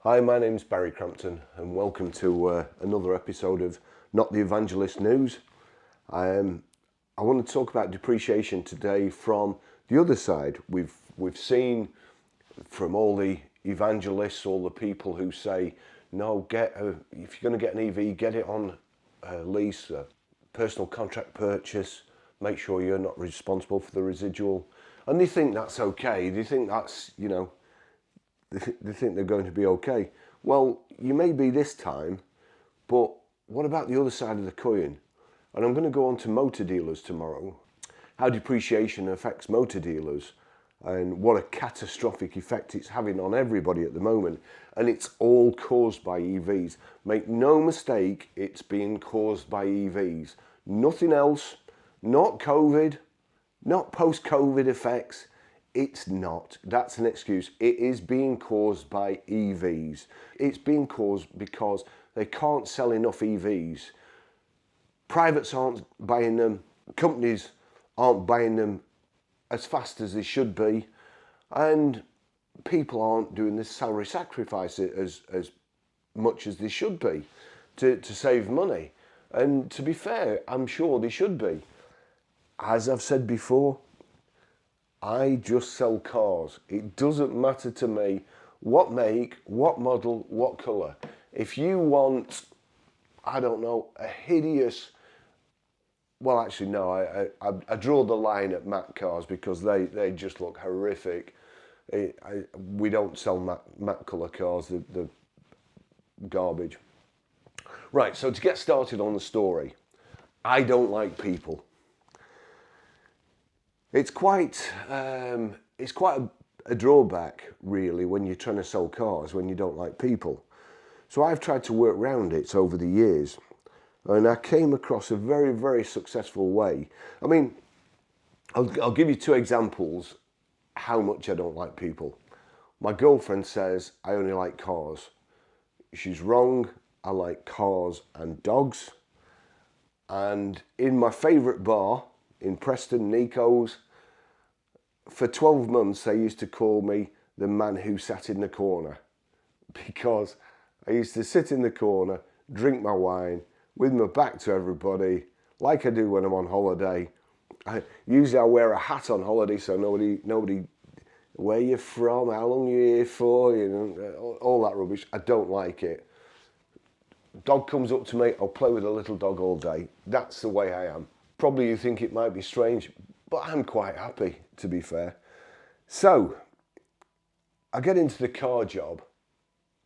Hi, my name's Barry Crampton and welcome to another episode of Not the Evangelist News. I want to talk about depreciation today from the other side. We've seen from all the evangelists, all the people who say, no, if you're going to get an EV, get it on a lease, a personal contract purchase, make sure you're not responsible for the residual. And they think that's okay. They think that's, they think they're going to be okay. Well, you may be this time, but what about the other side of the coin? And I'm going to go on to motor dealers tomorrow, how depreciation affects motor dealers and what a catastrophic effect it's having on everybody at the moment. And it's all caused by EVs. Make no mistake, it's being caused by EVs. Nothing else, not COVID, not post-COVID effects. It's not. That's an excuse. It is being caused by EVs. It's being caused because they can't sell enough EVs. Privates aren't buying them. Companies aren't buying them as fast as they should be. And people aren't doing this salary sacrifice as much as they should be to save money. And to be fair, I'm sure they should be. As I've said before, I just sell cars. It doesn't matter to me what make, what model, what colour. If you want, I don't know, a hideous, well actually no, I draw the line at matte cars because they just look horrific. We don't sell matte colour cars, they're garbage. Right, so to get started on the story, I don't like people. It's quite a drawback, really, when you're trying to sell cars, when you don't like people. So I've tried to work around it over the years, and I came across a very, very successful way. I mean, I'll give you two examples how much I don't like people. My girlfriend says I only like cars. She's wrong. I like cars and dogs. And in my favourite bar in Preston, Nico's, for 12 months they used to call me the man who sat in the corner, because I used to sit in the corner, drink my wine with my back to everybody, like I do when I'm on holiday. Usually I wear a hat on holiday so nobody, where you from, how long you here for, all that rubbish. I don't like it. Dog comes up to me, I'll play with a little dog all day. That's the way I am. Probably you think it might be strange, but I'm quite happy, to be fair. So, I get into the car job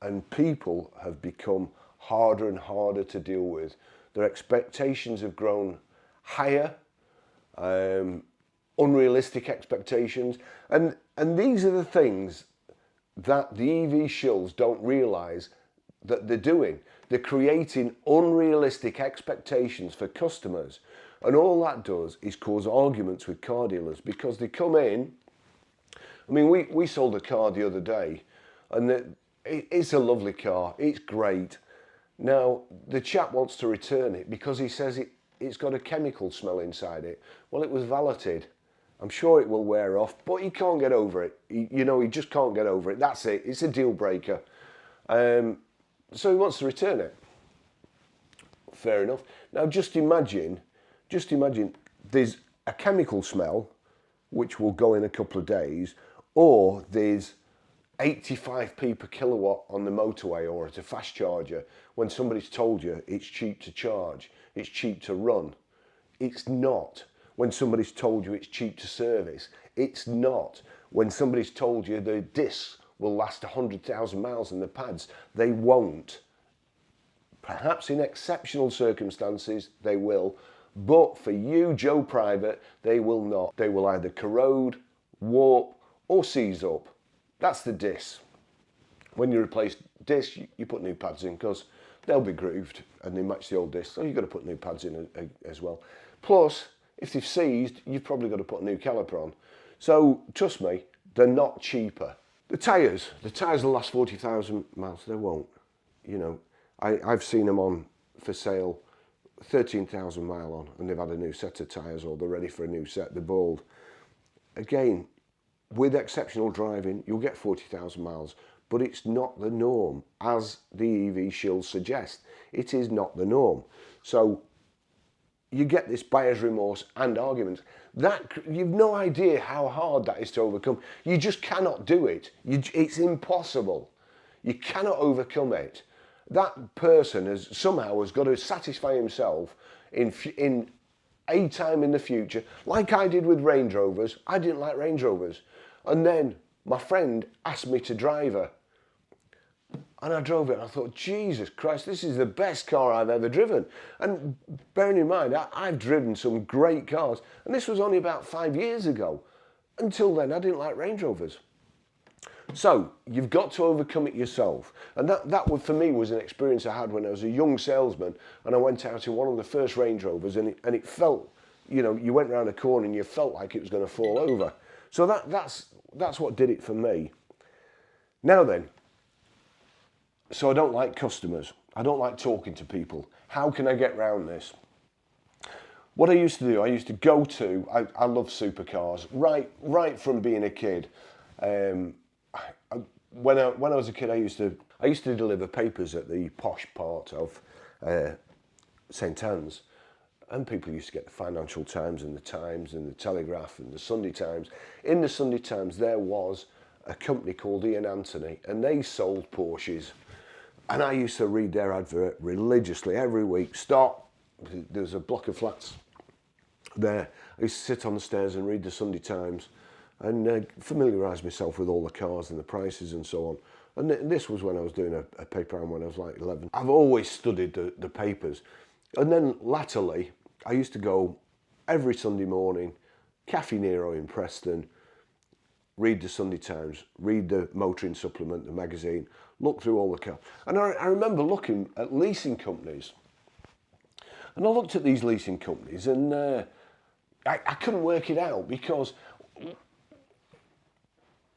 and people have become harder and harder to deal with. Their expectations have grown higher, unrealistic expectations. And these are the things that the EV shills don't realise that they're doing. They're creating unrealistic expectations for customers. And all that does is cause arguments with car dealers, because they come in. I mean, we sold a car the other day and it's a lovely car. It's great. Now, the chap wants to return it because he says it's got a chemical smell inside it. Well, it was valeted. I'm sure it will wear off, but he can't get over it. He just can't get over it. That's it. It's a deal breaker. So he wants to return it. Fair enough. Now, just imagine there's a chemical smell, which will go in a couple of days, or there's 85p per kilowatt on the motorway or at a fast charger when somebody's told you it's cheap to charge, it's cheap to run. It's not. When somebody's told you it's cheap to service, it's not. When somebody's told you the discs will last 100,000 miles in the pads, they won't. Perhaps in exceptional circumstances they will, but for you, Joe Private, they will not. They will either corrode, warp, or seize up. That's the discs. When you replace discs, you put new pads in because they'll be grooved and they match the old discs, so you've got to put new pads in as well. Plus, if they've seized, you've probably got to put a new caliper on. So, trust me, they're not cheaper. The tyres will last 40,000 miles. They won't. I've seen them on for sale 13,000 mile on, and they've had a new set of tyres, or they're ready for a new set. They're bald. Again, with exceptional driving, you'll get 40,000 miles, but it's not the norm, as the EV shield suggests. It is not the norm. So you get this buyer's remorse and arguments. That, you've no idea how hard that is to overcome. You just cannot do it. It's impossible. You cannot overcome it. That person has somehow got to satisfy himself in a time in the future, like I did with Range Rovers. I didn't like Range Rovers. And then my friend asked me to drive her. And I drove it and I thought, Jesus Christ, this is the best car I've ever driven. And bearing in mind, I've driven some great cars. And this was only about 5 years ago. Until then, I didn't like Range Rovers. So you've got to overcome it yourself. And that for me was an experience I had when I was a young salesman and I went out in one of the first Range Rovers and it felt, you know, you went around a corner and you felt like it was going to fall over. So that's what did it for me. Now then, so I don't like customers. I don't like talking to people. How can I get around this? What I used to do, I used to go to, I love supercars, right from being a kid. When I was a kid, I used to deliver papers at the posh part of St Anne's, and people used to get the Financial Times and the Times and the Telegraph and the Sunday Times. In the Sunday Times, there was a company called Ian Anthony, and they sold Porsches. And I used to read their advert religiously every week. There's a block of flats there. I used to sit on the stairs and read the Sunday Times and familiarise myself with all the cars and the prices and so on. And this was when I was doing a paper round when I was like 11. I've always studied the papers. And then latterly, I used to go every Sunday morning, Caffè Nero in Preston, read the Sunday Times, read the motoring supplement, the magazine, look through all the cars. And I remember looking at leasing companies. And I looked at these leasing companies and I couldn't work it out because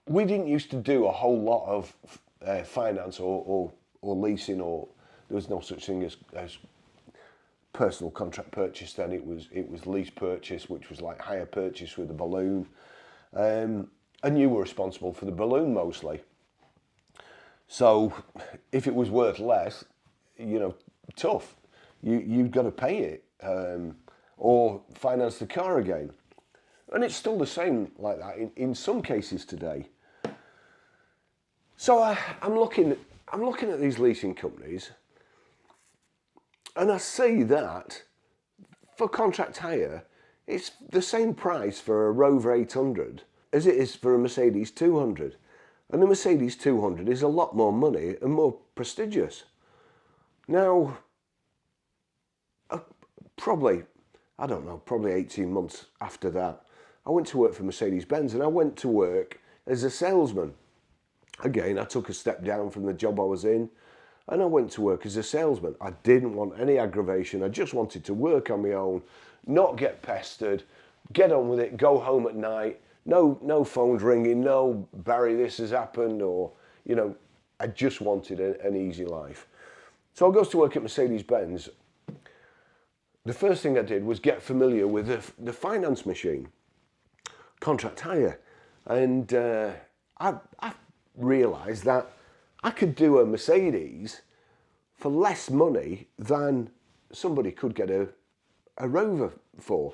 we didn't used to do a whole lot of finance or leasing, or there was no such thing as personal contract purchase then. It was lease purchase, which was like hire purchase with a balloon. And you were responsible for the balloon mostly. So if it was worth less, you know, tough. You've got to pay it or finance the car again. And it's still the same like that in some cases today. So I'm looking at these leasing companies and I see that for contract hire, it's the same price for a Rover 800 as it is for a Mercedes 200. And the Mercedes 200 is a lot more money and more prestigious. Now, probably 18 months after that, I went to work for Mercedes-Benz and I went to work as a salesman. Again, I took a step down from the job I was in and I went to work as a salesman. I didn't want any aggravation. I just wanted to work on my own, not get pestered, get on with it, go home at night. No phones ringing, no Barry, this has happened, or, you know, I just wanted an easy life. So I goes to work at Mercedes-Benz. The first thing I did was get familiar with the finance machine, contract hire. And I realised that I could do a Mercedes for less money than somebody could get a Rover for.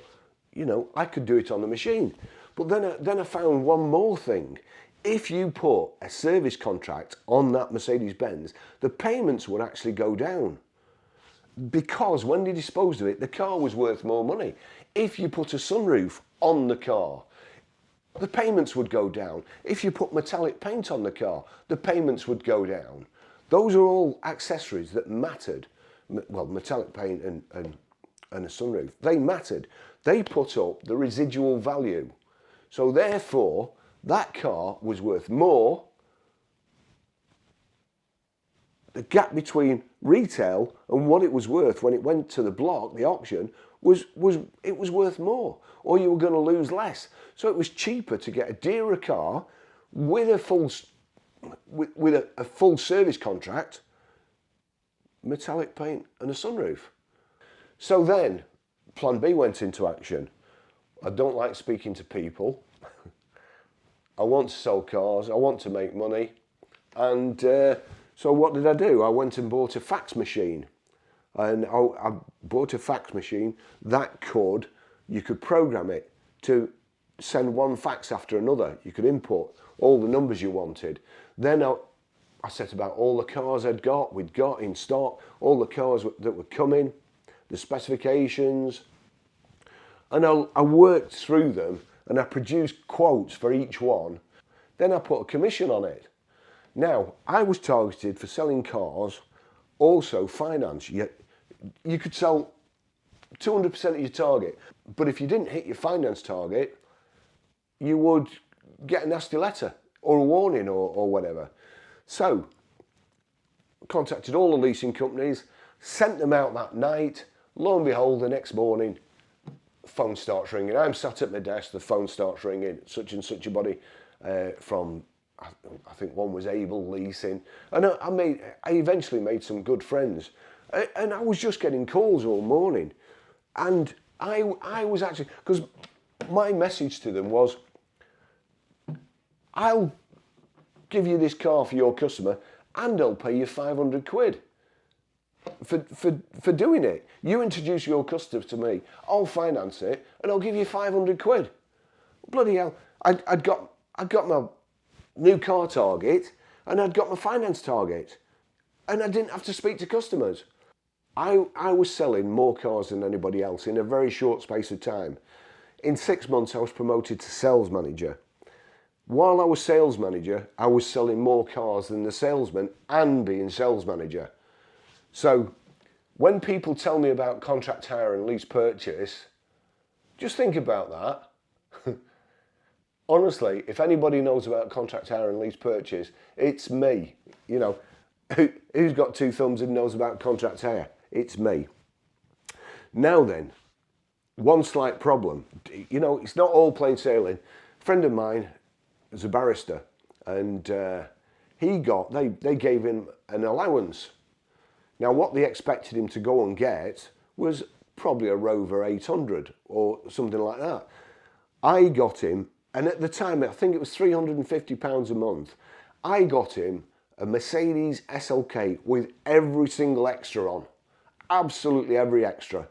You know, I could do it on the machine. But then I found one more thing. If you put a service contract on that Mercedes-Benz, the payments would actually go down. Because when they disposed of it, the car was worth more money. If you put a sunroof on the car, the payments would go down. If you put metallic paint on the car, the payments would go down. Those are all accessories that mattered. Well, metallic paint and a sunroof, they mattered. They put up the residual value. So therefore, that car was worth more. The gap between retail and what it was worth when it went to the block, the auction, was worth more, or you were going to lose less. So it was cheaper to get a dearer car with a full service contract, metallic paint and a sunroof. So then, plan B went into action. I don't like speaking to people. I want to sell cars. I want to make money. And so what did I do? I went and bought a fax machine. And I bought a fax machine that you could program it to send one fax after another. You could input all the numbers you wanted. Then I set about all the cars we'd got in stock, all the cars that were coming, the specifications. And I worked through them and I produced quotes for each one. Then I put a commission on it. Now, I was targeted for selling cars, also finance. You could sell 200% of your target, but if you didn't hit your finance target, you would get a nasty letter or a warning or whatever. So, contacted all the leasing companies, sent them out that night. Lo and behold, the next morning, phone starts ringing. I'm sat at my desk, the phone starts ringing, such and such a body from, I think one was Able Leasing. And I eventually made some good friends. And I was just getting calls all morning. And I was actually, because my message to them was, I'll give you this car for your customer and I'll pay you 500 quid for doing it. You introduce your customer to me, I'll finance it and I'll give you 500 quid. Bloody hell, I'd got my new car target and I'd got my finance target and I didn't have to speak to customers. I was selling more cars than anybody else in a very short space of time. In 6 months, I was promoted to sales manager. While I was sales manager, I was selling more cars than the salesman and being sales manager. So when people tell me about contract hire and lease purchase, just think about that. Honestly, if anybody knows about contract hire and lease purchase, it's me. You know, who's got two thumbs and knows about contract hire? It's me. Now then, one slight problem. You know, it's not all plain sailing. A friend of mine is a barrister, and they gave him an allowance. Now, what they expected him to go and get was probably a Rover 800 or something like that. I got him, and at the time, I think it was £350 a month. I got him a Mercedes SLK with every single extra on. Absolutely every extra.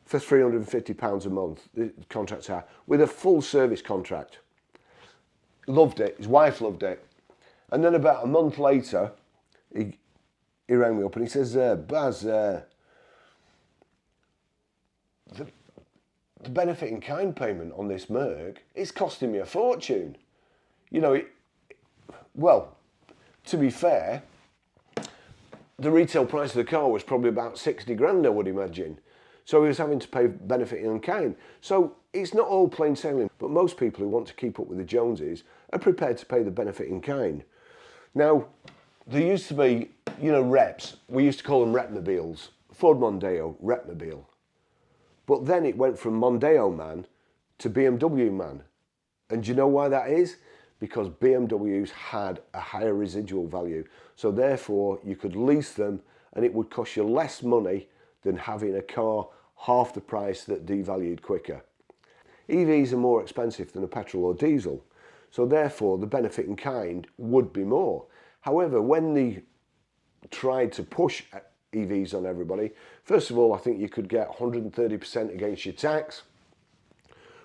For £350 a month, the contract hire, with a full service contract. Loved it, his wife loved it. And then about a month later, he rang me up and he says, Baz, the benefit in kind payment on this Merc, it's costing me a fortune. You know, well, to be fair, the retail price of the car was probably about 60 grand, I would imagine. So he was having to pay benefit in kind. So it's not all plain sailing, but most people who want to keep up with the Joneses are prepared to pay the benefit in kind. Now, there used to be, you know, reps. We used to call them repmobiles. Ford Mondeo, repmobile. But then it went from Mondeo man to BMW man. And do you know why that is? Because BMWs had a higher residual value. So therefore, you could lease them and it would cost you less money than having a car half the price that devalued quicker. EVs are more expensive than a petrol or diesel. So therefore, the benefit in kind would be more. However, when they tried to push EVs on everybody, first of all, I think you could get 130% against your tax,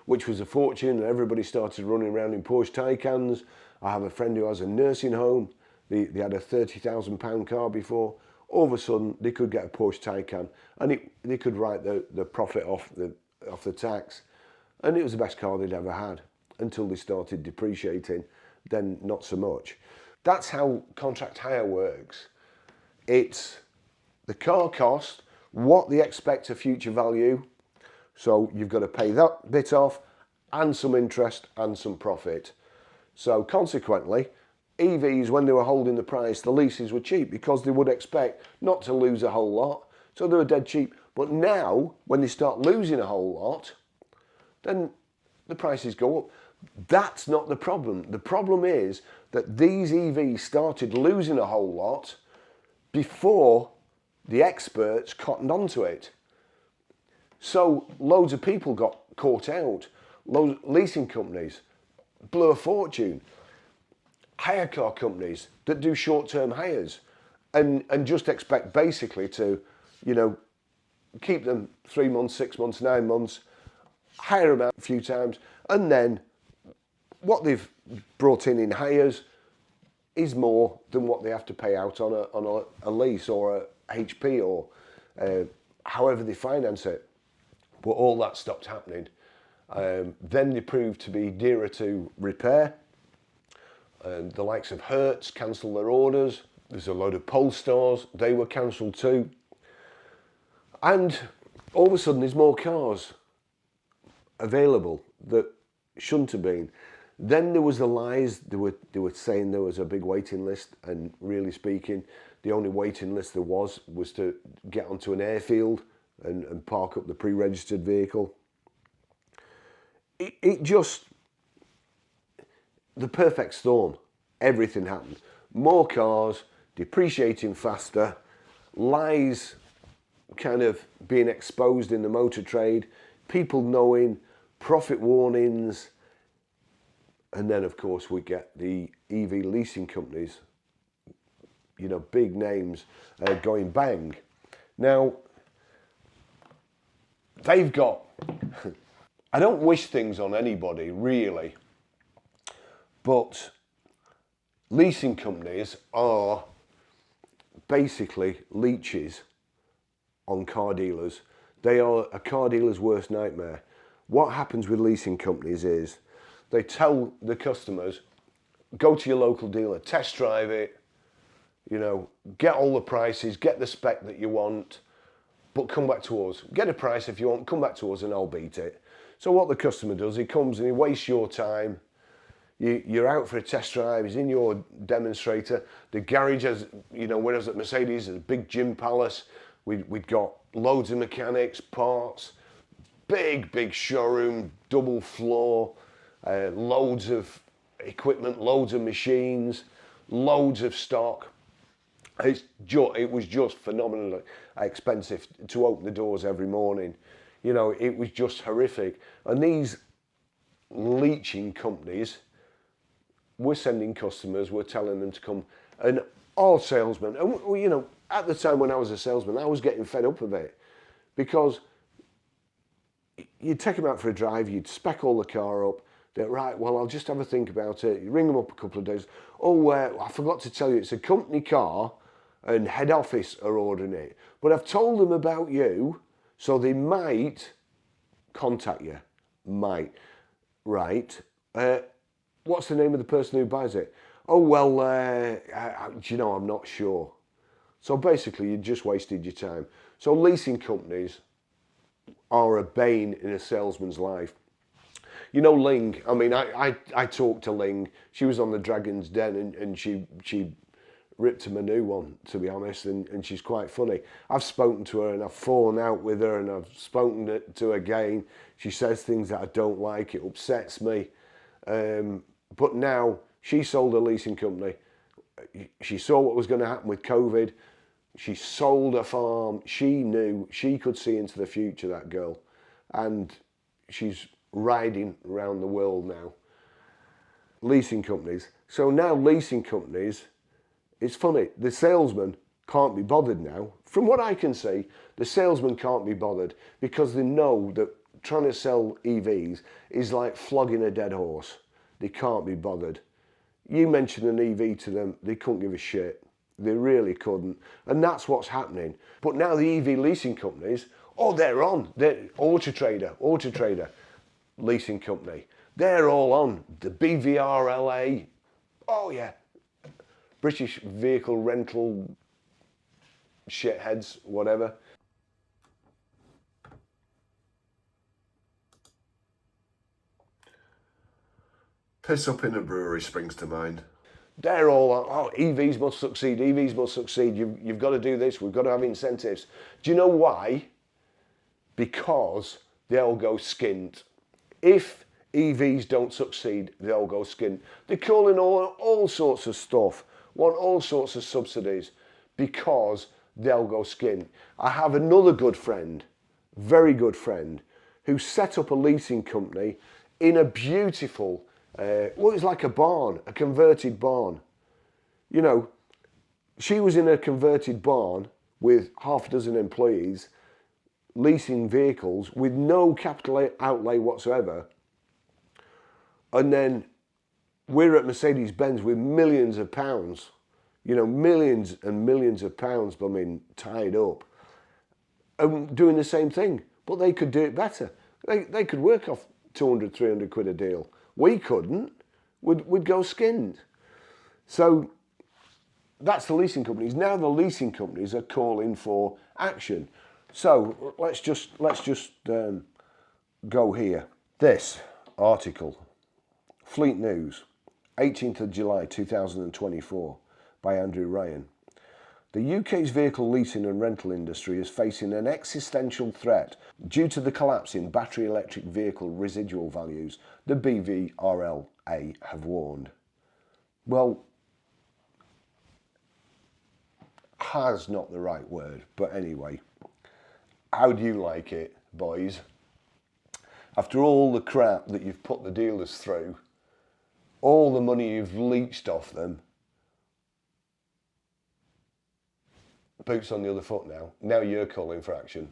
which was a fortune, and everybody started running around in Porsche Taycans. I have a friend who has a nursing home. They had a £30,000 car before. All of a sudden, they could get a Porsche Taycan, and they could write the profit off the tax. And it was the best car they'd ever had, until they started depreciating, then not so much. That's how contract hire works. It's the car cost, what they expect a future value, so you've got to pay that bit off, and some interest and some profit. So consequently, EVs, when they were holding the price, the leases were cheap because they would expect not to lose a whole lot, so they were dead cheap. But now, when they start losing a whole lot, then the prices go up. That's not the problem. The problem is that these EVs started losing a whole lot before the experts cottoned onto it. So loads of people got caught out. Leasing companies blew a fortune. hire car companies that do short-term hires and just expect basically to, you know, keep them 3 months, 6 months, 9 months, hire them out a few times, and then what they've brought in hires is more than what they have to pay out on a lease or a HP or however they finance it. But all that stopped happening. Then they proved to be dearer to repair. The likes of Hertz cancelled their orders. There's a load of Polestars, they were cancelled too. And all of a sudden there's more cars available that shouldn't have been. Then there was the lies. They were saying there was a big waiting list, and really speaking, the only waiting list there was to get onto an airfield and park up the pre-registered vehicle. It just, the perfect storm. Everything happened. More cars, depreciating faster, lies kind of being exposed in the motor trade, people knowing, profit warnings, and then of course we get the EV leasing companies, you know, big names going bang. Now, they've got, I don't wish things on anybody really, but leasing companies are basically leeches on car dealers. They are a car dealer's worst nightmare. What happens with leasing companies is they tell the customers, go to your local dealer, test drive it, you know, get all the prices, get the spec that you want, but come back to us. Get a price if you want, come back to us and I'll beat it. So what the customer does, he comes and he wastes your time. You're out for a test drive, he's in your demonstrator. The garage has, you know, when I was at Mercedes, there's a big gym palace. We'd got loads of mechanics, parts, big showroom, double floor, loads of equipment, loads of machines, loads of stock. It was just phenomenally expensive to open the doors every morning. You know, it was just horrific. And these leeching companies were sending customers, were telling them to come, and all salesmen, and you know, at the time when I was a salesman, I was getting fed up of it, because you'd take them out for a drive, you'd spec all the car up, they're right, well, I'll just have a think about it. You ring them up a couple of days. Oh, I forgot to tell you, it's a company car and head office are ordering it. But I've told them about you, so they might contact you. Might. Right. What's the name of the person who buys it? Oh, well, do you know, I'm not sure. So basically, you just wasted your time. So leasing companies are a bane in a salesman's life. You know, Ling, I mean, I talked to Ling. She was on the Dragon's Den and she ripped him a new one, to be honest, and she's quite funny. I've spoken to her and I've fallen out with her and I've spoken to her again. She says things that I don't like, it upsets me. But now, she sold a leasing company. She saw what was going to happen with COVID. She sold a farm. She knew, she could see into the future, that girl. And she's riding around the world now. Leasing companies. So now leasing companies, it's funny, the salesman can't be bothered now. From what I can see, the salesman can't be bothered because they know that trying to sell EVs is like flogging a dead horse. They can't be bothered. You mention an EV to them, they couldn't give a shit. They really couldn't. And that's what's happening. But now the EV leasing companies, oh, they're on. They're Auto Trader, leasing company. They're all on. The BVRLA, oh yeah. British Vehicle Rental shitheads, whatever. Piss up in a brewery springs to mind. They're all, oh, EVs must succeed, EVs must succeed, you've got to do this, we've got to have incentives. Do you know why? Because they'll go skint. If EVs don't succeed, they'll go skint. They're calling all sorts of stuff, want all sorts of subsidies, because they'll go skint. I have another good friend, very good friend, who set up a leasing company in a beautiful Well, it's like a barn, a converted barn. You know, she was in a converted barn with half a dozen employees, leasing vehicles with no capital outlay whatsoever. And then we're at Mercedes-Benz with millions of pounds, you know, millions and millions of pounds, tied up, and doing the same thing. But they could do it better. They could work off 200, 300 quid a deal. We couldn't. We'd go skinned. So that's the leasing companies. Now the leasing companies are calling for action. So let's just go here. This article, Fleet News, 18th of July 2024, by Andrew Ryan. The UK's vehicle leasing and rental industry is facing an existential threat due to the collapse in battery electric vehicle residual values, the BVRLA have warned. Well, has not the right word, but anyway, how do you like it, boys? After all the crap that you've put the dealers through, all the money you've leached off them, boots on the other foot now. Now you're calling for action.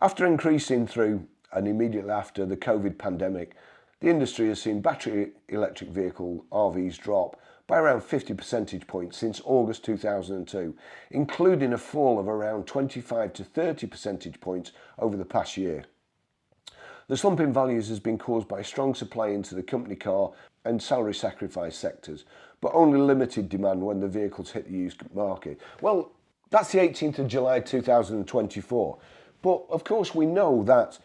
After increasing through and immediately after the COVID pandemic, the industry has seen battery electric vehicle RVs drop by around 50 percentage points since August 2002, including a fall of around 25 to 30 percentage points over the past year. The slump in values has been caused by strong supply into the company car and salary sacrifice sectors, but only limited demand when the vehicles hit the used market. Well, that's the 18th of July 2024. But of course we know that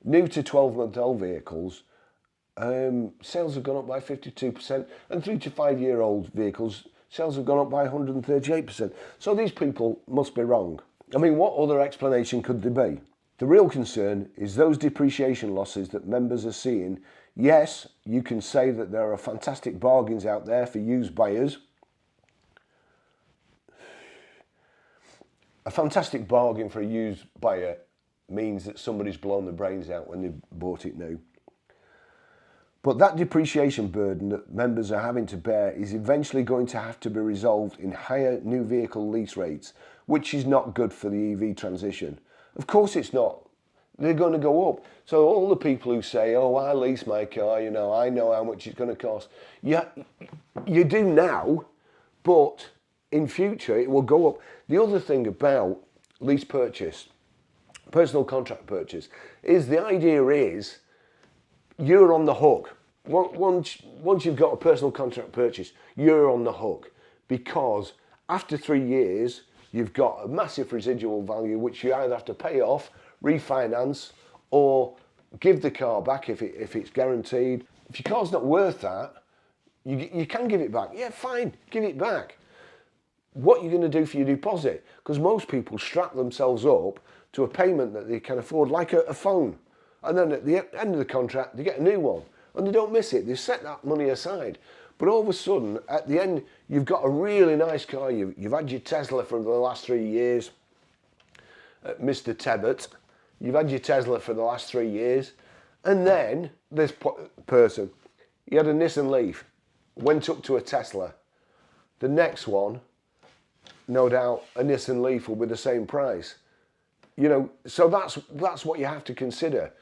new to 12-month-old vehicles, sales have gone up by 52%, and 3 to 5-year-old vehicles, sales have gone up by 138%. So these people must be wrong. I mean, what other explanation could there be? The real concern is those depreciation losses that members are seeing. Yes, you can say that there are fantastic bargains out there for used buyers. A fantastic bargain for a used buyer means that somebody's blown their brains out when they bought it new. But that depreciation burden that members are having to bear is eventually going to have to be resolved in higher new vehicle lease rates, which is not good for the EV transition. Of course it's not. They're going to go up. So all the people who say, oh, I lease my car, you know, I know how much it's going to cost. Yeah, you do now, but in future it will go up. The other thing about lease purchase, personal contract purchase, is the idea is you're on the hook. Once you've got a personal contract purchase, you're on the hook, because after 3 years, you've got a massive residual value which you either have to pay off, refinance, or give the car back if it's guaranteed. If your car's not worth that, you can give it back. Yeah, fine, give it back. What are you going to do for your deposit? Because most people strap themselves up to a payment that they can afford, like a phone. And then at the end of the contract, they get a new one. And they don't miss it. They set that money aside. But all of a sudden, at the end, you've got a really nice car. You've had your Tesla for the last 3 years. Mr. Tebbett, you've had your Tesla for the last 3 years. And then this person, he had a Nissan Leaf, went up to a Tesla. The next one, no doubt, a Nissan Leaf will be the same price. You know, so that's what you have to consider.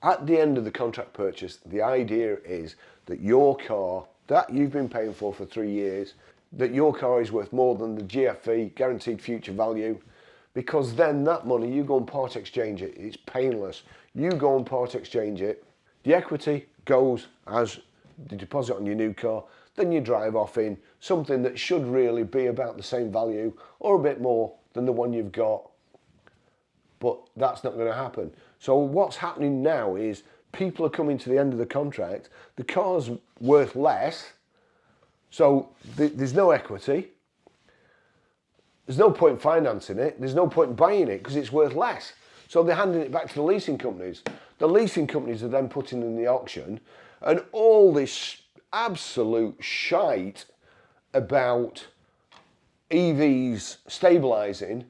At the end of the contract purchase, the idea is that your car that you've been paying for 3 years, that your car is worth more than the GFV, guaranteed future value, because then that money, you go and part exchange it. It's painless. You go and part exchange it. The equity goes as the deposit on your new car. Then you drive off in something that should really be about the same value or a bit more than the one you've got. But that's not going to happen. So what's happening now is people are coming to the end of the contract. The car's worth less. So there's no equity. There's no point financing it. There's no point buying it because it's worth less. So they're handing it back to the leasing companies. The leasing companies are then putting in the auction, and all this absolute shite about EVs stabilising,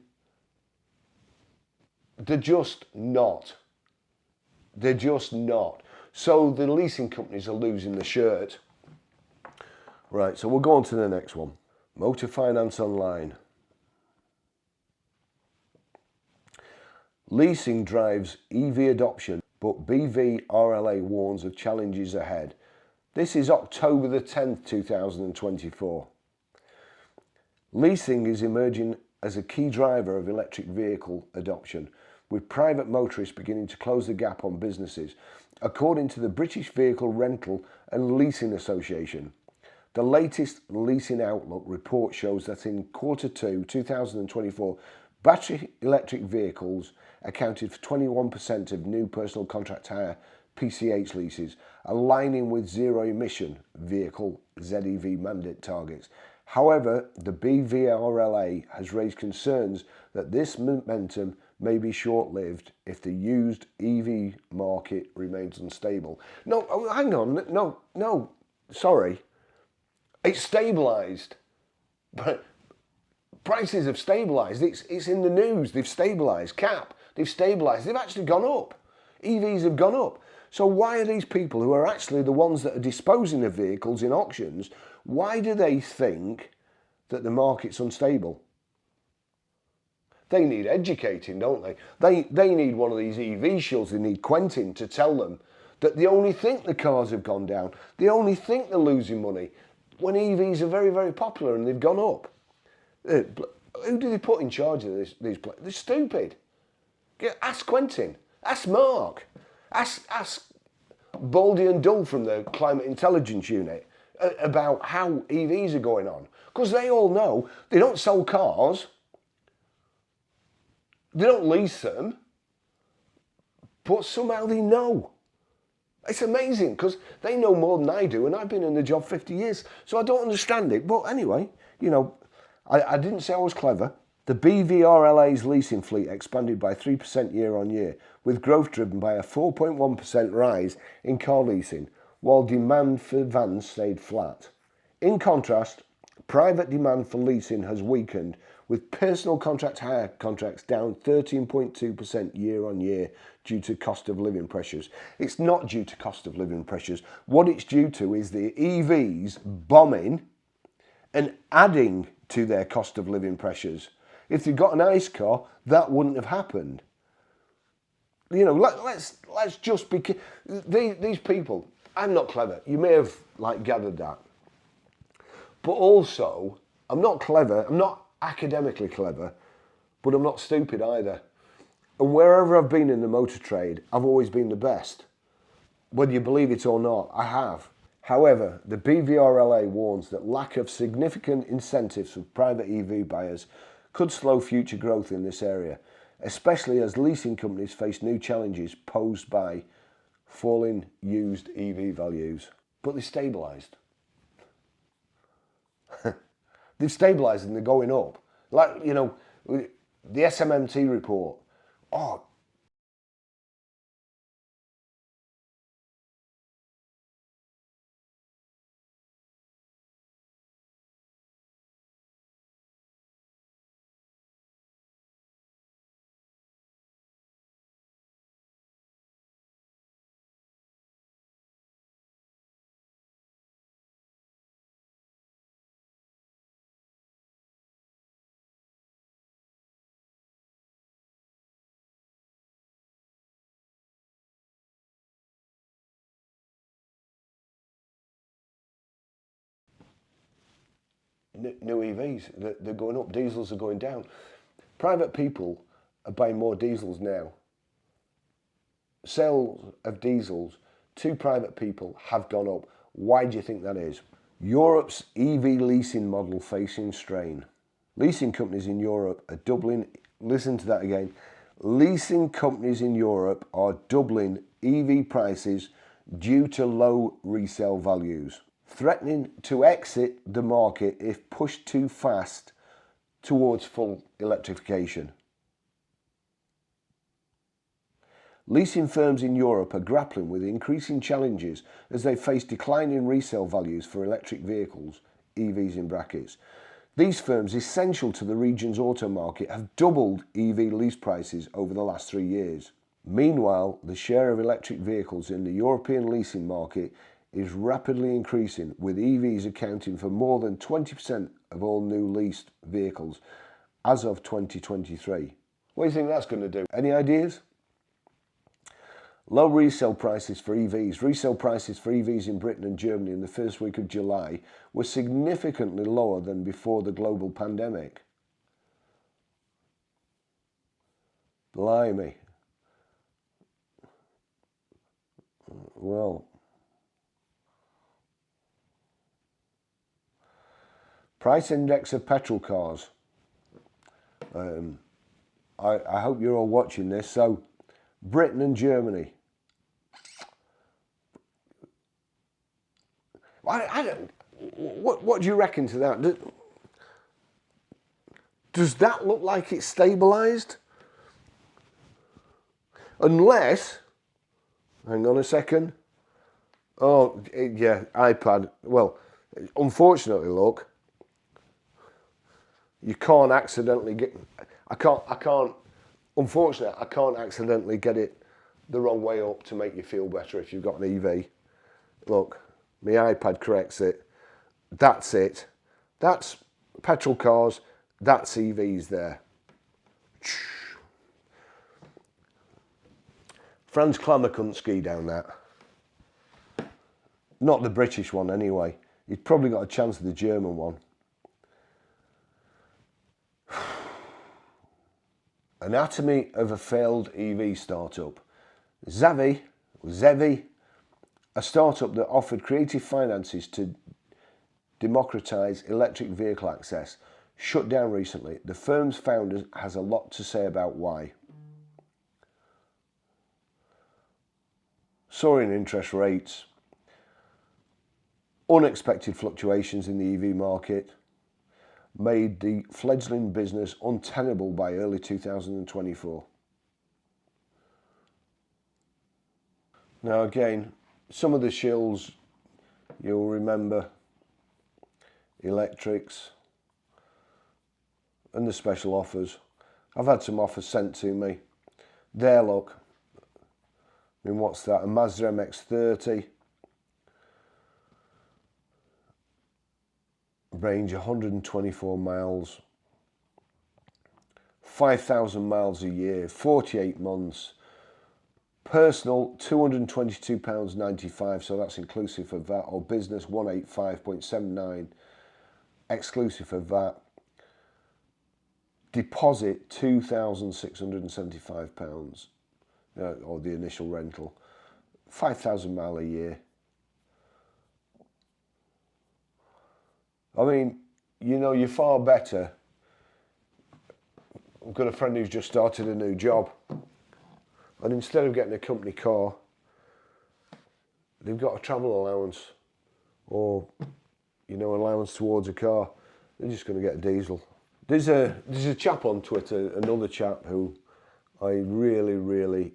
they're just not. They're just not. So the leasing companies are losing the shirt. Right, so we'll go on to the next one. Motor finance online. Leasing drives EV adoption, but BVRLA warns of challenges ahead. This is October the 10th, 2024. Leasing is emerging as a key driver of electric vehicle adoption, with private motorists beginning to close the gap on businesses, according to the British Vehicle Rental and Leasing Association. The latest Leasing Outlook report shows that in Q2 2024, battery electric vehicles accounted for 21% of new personal contract hire PCH leases, aligning with zero-emission vehicle ZEV mandate targets. However, the BVRLA has raised concerns that this momentum may be short-lived if the used EV market remains unstable. No, oh, hang on, no, sorry. It's stabilised. But prices have stabilised. It's in the news. They've stabilised. Cap, they've stabilised. They've actually gone up. EVs have gone up. So why are these people, who are actually the ones that are disposing of vehicles in auctions, why do they think that the market's unstable? They need educating, don't they? They need one of these EV shills. They need Quentin to tell them that they only think the cars have gone down. They only think they're losing money when EVs are very, very popular and they've gone up. Who do they put in charge of these places? They're stupid. Ask Quentin. Ask Mark. Ask Baldy and Dull from the Climate Intelligence Unit about how EVs are going on. Because they all know they don't sell cars. They don't lease them. But somehow they know. It's amazing because they know more than I do, and I've been in the job 50 years, so I don't understand it. But anyway, you know, I didn't say I was clever. The BVRLA's leasing fleet expanded by 3% year on year, with growth driven by a 4.1% rise in car leasing, while demand for vans stayed flat. In contrast, private demand for leasing has weakened, with personal contract hire contracts down 13.2% year on year due to cost of living pressures. It's not due to cost of living pressures. What it's due to is the EVs bombing and adding to their cost of living pressures. If they got an ICE car, that wouldn't have happened. You know, let's just be... These people, I'm not clever. You may have gathered that. But also, I'm not clever. I'm not academically clever, but I'm not stupid either. And wherever I've been in the motor trade, I've always been the best. Whether you believe it or not, I have. However, the BVRLA warns that lack of significant incentives for private EV buyers could slow future growth in this area, especially as leasing companies face new challenges posed by falling used EV values. But they've stabilised. They've stabilised and they're going up. Like, you know, the SMMT report. Oh, new EVs, they're going up, diesels are going down. Private people are buying more diesels now. Sales of diesels to private people have gone up. Why do you think that is? Europe's EV leasing model facing strain. Leasing companies in Europe are doubling, listen to that again, leasing companies in Europe are doubling EV prices due to low resale values, threatening to exit the market if pushed too fast towards full electrification. Leasing firms in Europe are grappling with increasing challenges as they face declining resale values for electric vehicles, EVs in brackets. These firms, essential to the region's auto market, have doubled EV lease prices over the last 3 years. Meanwhile, the share of electric vehicles in the European leasing market is rapidly increasing, with EVs accounting for more than 20% of all new leased vehicles as of 2023. What do you think that's going to do? Any ideas? Low resale prices for EVs. Resale prices for EVs in Britain and Germany in the first week of July were significantly lower than before the global pandemic. Blimey. Well, price index of petrol cars. I hope you're all watching this. So, Britain and Germany. I don't. What do you reckon to that? Does that look like it's stabilised? Unless, hang on a second. Oh, yeah, iPad. Well, unfortunately, look, you can't accidentally get. Unfortunately, I can't accidentally get it the wrong way up to make you feel better if you've got an EV. Look, my iPad corrects it. That's it. That's petrol cars. That's EVs there. Franz Klammer couldn't ski down that. Not the British one anyway. He's probably got a chance of the German one. Anatomy of a failed EV startup. Zevi, a startup that offered creative finances to democratise electric vehicle access, shut down recently. The firm's founder has a lot to say about why. Soaring interest rates, unexpected fluctuations in the EV market made the fledgling business untenable by early 2024. Now again, some of the shills you'll remember, electrics and the special offers. I've had some offers sent to me. There, look. I mean, what's that? A Mazda MX-30. Range 124 miles. 5,000 miles a year. 48 months. Personal, £222.95, so that's inclusive of VAT. Or business, 185.79, exclusive of VAT. Deposit, £2,675, or the initial rental. 5,000 mile a year. I mean, you know, you're far better. I've got a friend who's just started a new job, and instead of getting a company car, they've got a travel allowance, or, you know, allowance towards a car. They're just going to get a diesel. There's a chap on Twitter, another chap who I really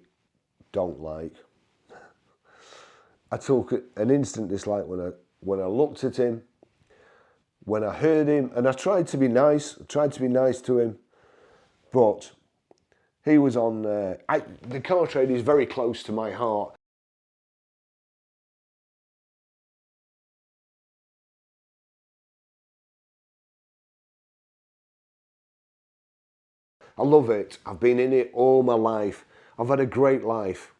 don't like. I took an instant dislike when I looked at him, when I heard him, and I tried to be nice to him, but he was on, the car trade is very close to my heart. I love it. I've been in it all my life. I've had a great life,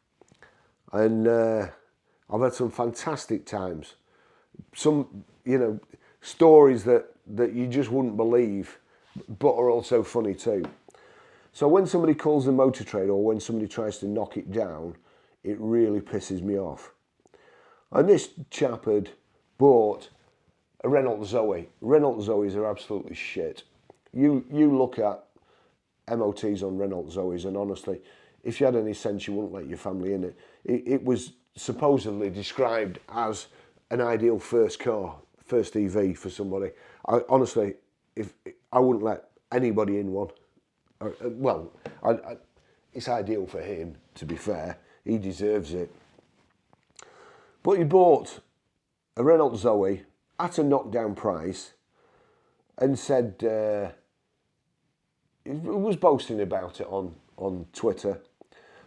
and I've had some fantastic times. Some, you know, stories that you just wouldn't believe, but are also funny too. So when somebody calls the motor trade, or when somebody tries to knock it down, it really pisses me off. And this chap had bought a Renault Zoe. Renault Zoes are absolutely shit. You look at MOTs on Renault Zoes, and honestly, if you had any sense, you wouldn't let your family in it. It was supposedly described as an ideal first car, first EV for somebody. Honestly, if I wouldn't let anybody in one. Well, it's ideal for him, to be fair. He deserves it. But he bought a Renault Zoe at a knockdown price and said, he was boasting about it on Twitter,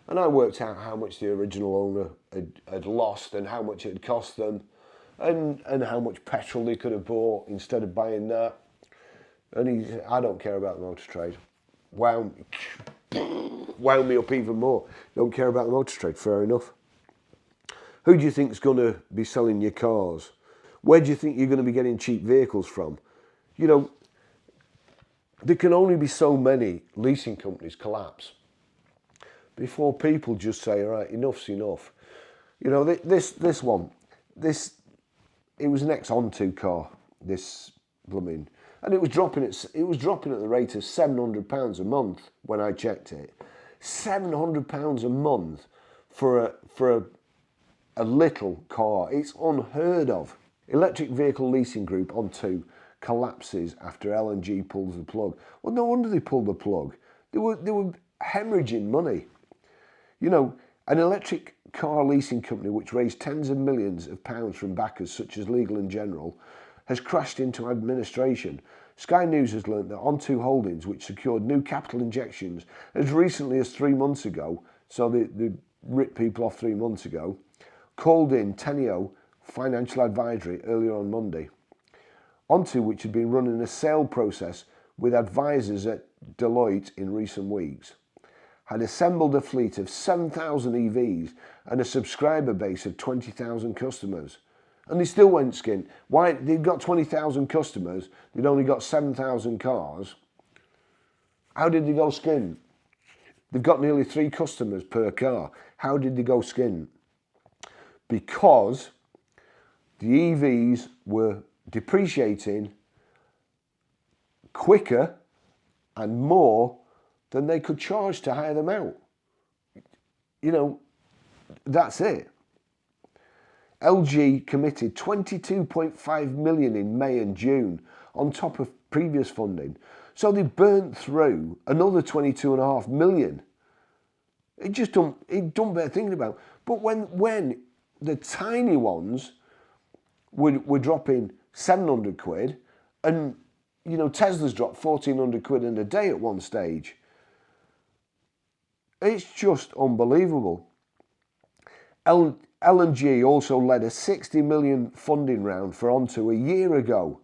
And I worked out how much the original owner had lost and how much it had cost them, and how much petrol they could have bought instead of buying that. And he said, I don't care about the motor trade. Wound me up even more. Don't care about the motor trade, fair enough. Who do you think is going to be selling your cars? Where do you think you're going to be getting cheap vehicles from? You know, there can only be so many leasing companies collapse before people just say, all right, enough's enough. You know, this one, it was an ex-Onto car, this blooming, and it was dropping at the rate of £700 a month when I checked it. £700 a month for a little car. It's unheard of. Electric vehicle leasing group Onto collapses after L&G pulls the plug. Well, no wonder they pulled the plug. They were hemorrhaging money. You know, an electric car leasing company which raised tens of millions of pounds from backers such as Legal & General has crashed into administration. Sky News has learnt that Onto Holdings, which secured new capital injections as recently as 3 months ago, so they ripped people off 3 months ago, called in Teneo Financial Advisory earlier on Monday. Onto, which had been running a sale process with advisors at Deloitte in recent weeks, had assembled a fleet of 7,000 EVs and a subscriber base of 20,000 customers. And they still went skint. Why? They've got 20,000 customers, they'd only got 7,000 cars. How did they go skint? They've got nearly 3 customers per car. How did they go skint? Because the EVs were depreciating quicker and more than they could charge to hire them out. You know, that's it. LG committed 22.5 million in May and June on top of previous funding. So they burnt through another 22.5 million. It don't bear thinking about. But when the tiny ones were dropping 700 quid, and you know, Tesla's dropped 1,400 quid in a day at one stage. It's just unbelievable. L&G also led a 60 million funding round for Onto a year ago,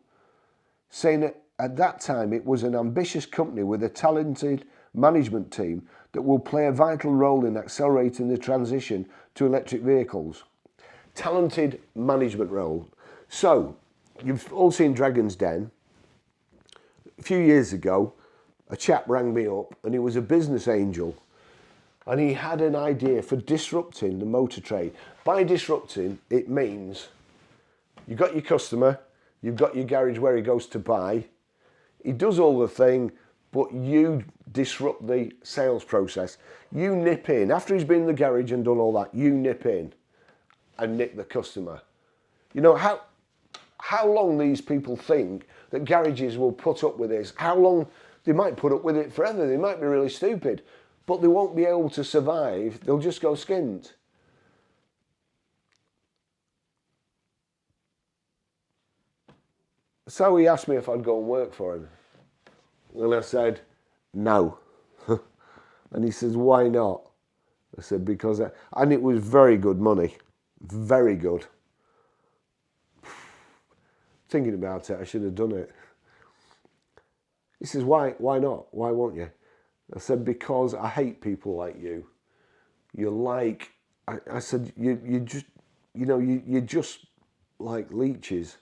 saying that at that time it was an ambitious company with a talented management team that will play a vital role in accelerating the transition to electric vehicles. Talented management role. So, you've all seen Dragon's Den. A few years ago, a chap rang me up and he was a business angel. And he had an idea for disrupting the motor trade. By disrupting, it means you've got your customer, you've got your garage where he goes to buy, he does all the thing, but you disrupt the sales process. You nip in. After he's been in the garage and done all that, you nip in and nick the customer. You know, how long these people think that garages will put up with this? How long? They might put up with it forever. They might be really stupid. But they won't be able to survive. They'll just go skint. So he asked me if I'd go and work for him. And I said, no. And he says, why not? I said, because... And it was very good money. Very good. Thinking about it, I should have done it. He says, why not? Why won't you? I said, because I hate people like you. You're like, I said, you just, you know, you're just like leeches.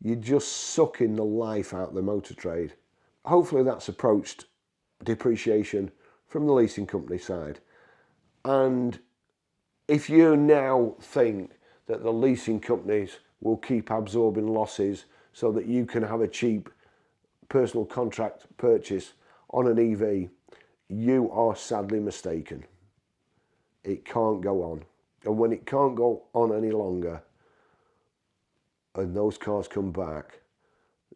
You're just sucking the life out of the motor trade. Hopefully that's approached depreciation from the leasing company side. And if you now think that the leasing companies will keep absorbing losses so that you can have a cheap personal contract purchase on an EV, you are sadly mistaken. It can't go on. And when it can't go on any longer, and those cars come back,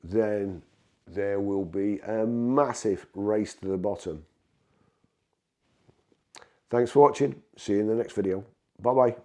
then there will be a massive race to the bottom. Thanks for watching. See you in the next video. Bye-bye.